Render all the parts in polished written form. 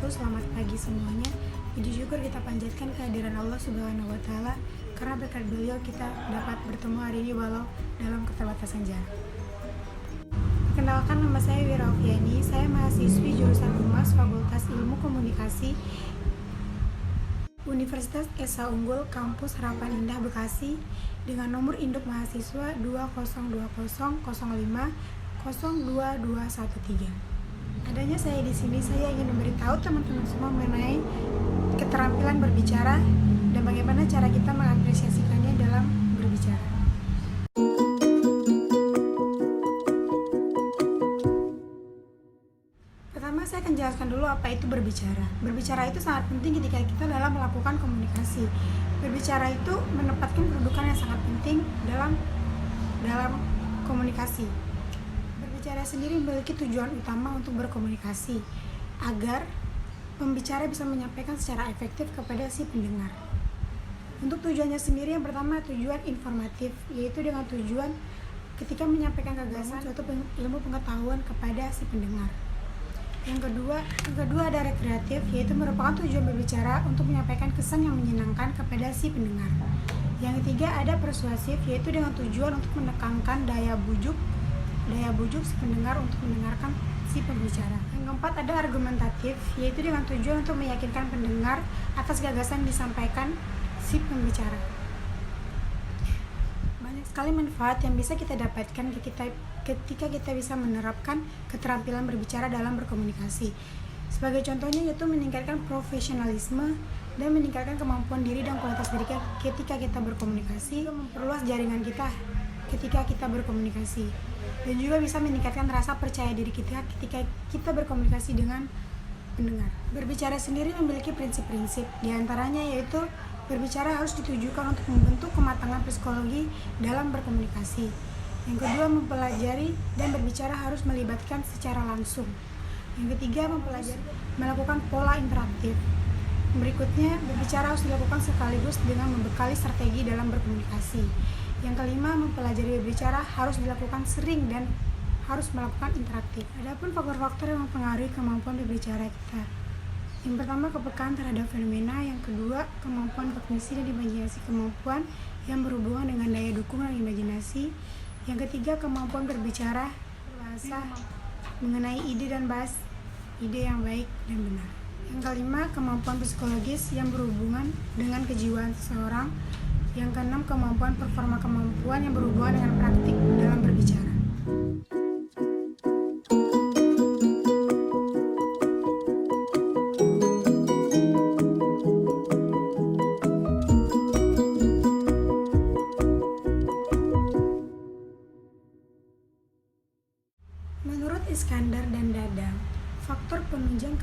wabarakatuh. Selamat pagi semuanya. Puji syukur kita panjatkan kehadiran Allah Subhanahu wa taala karena berkat beliau kita dapat bertemu hari ini walau dalam keterbatasan jarak. Perkenalkan, nama saya Wira Oviani. Saya mahasiswi jurusan Humas Fakultas Ilmu Komunikasi Universitas Esa Unggul Kampus Harapan Indah Bekasi dengan nomor induk mahasiswa 202005022113. Adanya saya di sini, saya ingin memberitahu teman-teman semua mengenai keterampilan berbicara dan bagaimana cara kita mengapresiasikannya dalam berbicara. Pertama, saya akan jelaskan dulu apa itu berbicara. Berbicara itu sangat penting ketika kita dalam melakukan komunikasi. Berbicara itu menempatkan kedudukan yang sangat penting dalam komunikasi. Berbicara sendiri memiliki tujuan utama untuk berkomunikasi agar pembicara bisa menyampaikan secara efektif kepada si pendengar. Untuk tujuannya sendiri, yang pertama tujuan informatif, yaitu dengan tujuan ketika menyampaikan gagasan suatu ilmu pengetahuan kepada si pendengar. Yang kedua ada rekreatif, yaitu merupakan tujuan berbicara untuk menyampaikan kesan yang menyenangkan kepada si pendengar. Yang ketiga ada persuasif, yaitu dengan tujuan untuk menekankan daya bujuk si pendengar untuk mendengarkan si pembicara. Yang keempat ada argumentatif, yaitu dengan tujuan untuk meyakinkan pendengar atas gagasan yang disampaikan si pembicara. Banyak sekali manfaat yang bisa kita dapatkan ketika kita bisa menerapkan keterampilan berbicara dalam berkomunikasi. Sebagai contohnya yaitu meningkatkan profesionalisme dan meningkatkan kemampuan diri dan kualitas diri ketika kita berkomunikasi, memperluas jaringan kita ketika kita berkomunikasi, dan juga bisa meningkatkan rasa percaya diri kita ketika kita berkomunikasi dengan pendengar. Berbicara sendiri memiliki prinsip-prinsip, diantaranya yaitu berbicara harus ditujukan untuk membentuk kematangan psikologi dalam berkomunikasi. Yang kedua, mempelajari dan berbicara harus melibatkan secara langsung. Yang ketiga, melakukan pola interaktif. Berikutnya, berbicara harus dilakukan sekaligus dengan membekali strategi dalam berkomunikasi. Yang kelima, mempelajari berbicara harus dilakukan sering dan harus melakukan interaktif. Adapun faktor-faktor yang mempengaruhi kemampuan berbicara kita. Yang pertama, kepekaan terhadap fenomena. Yang kedua, kemampuan kognisi dan imajinasi, kemampuan yang berhubungan dengan daya dukung dan imajinasi. Yang ketiga, kemampuan berbicara, berbahasa mengenai ide dan bahas ide yang baik dan benar. Yang kelima, kemampuan psikologis yang berhubungan dengan kejiwaan seseorang. Yang keenam, kemampuan performa, kemampuan yang berhubungan dengan praktik dalam berbicara. Menurut Iskandar dan Dadang, faktor penunjang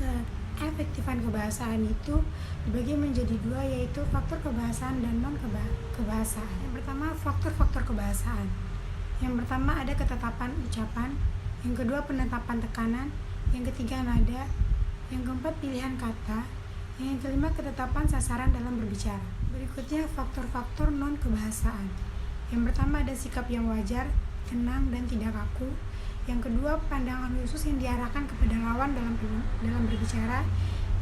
keefektifan kebahasaan itu dibagi menjadi dua, yaitu faktor kebahasaan dan non-kebahasaan. Yang pertama, faktor-faktor kebahasaan. Yang pertama ada ketetapan ucapan, yang kedua penetapan tekanan, yang ketiga nada, yang keempat pilihan kata, yang kelima ketetapan sasaran dalam berbicara. Berikutnya faktor-faktor non-kebahasaan. Yang pertama ada sikap yang wajar, tenang dan tidak kaku. Yang kedua, pandangan khusus yang diarahkan kepada lawan dalam berbicara.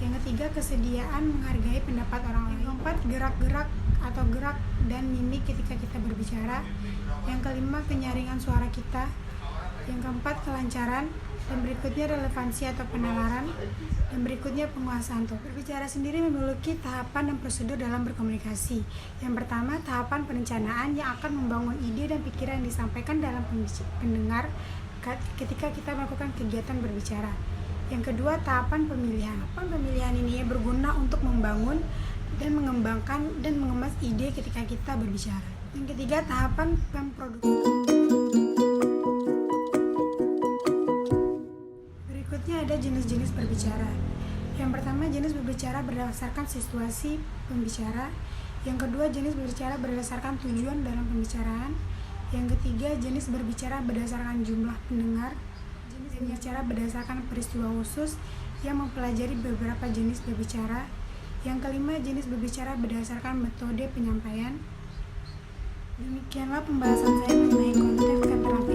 Yang ketiga, kesediaan menghargai pendapat orang lain. Yang keempat, gerak-gerak atau gerak dan mimik ketika kita berbicara. Yang kelima, penyaringan suara kita. Yang keempat, kelancaran. Dan berikutnya relevansi atau penalaran. Dan berikutnya penguasaan. Berbicara sendiri memiliki tahapan dan prosedur dalam berkomunikasi. Yang pertama, tahapan perencanaan yang akan membangun ide dan pikiran yang disampaikan dalam pendengar ketika kita melakukan kegiatan berbicara. Yang kedua, tahapan pemilihan. Tahapan pemilihan ini berguna untuk membangun dan mengembangkan dan mengemas ide ketika kita berbicara. Yang ketiga, tahapan pemproduksi. Berikutnya ada jenis-jenis berbicara. Yang pertama, jenis berbicara berdasarkan situasi pembicara. Yang kedua, jenis berbicara berdasarkan tujuan dalam pembicaraan. Yang ketiga, jenis berbicara berdasarkan jumlah pendengar. Jenis berbicara berdasarkan peristiwa khusus yang mempelajari beberapa jenis berbicara. Yang kelima, jenis berbicara berdasarkan metode penyampaian. Demikianlah pembahasan saya mengenai konteks keterampilan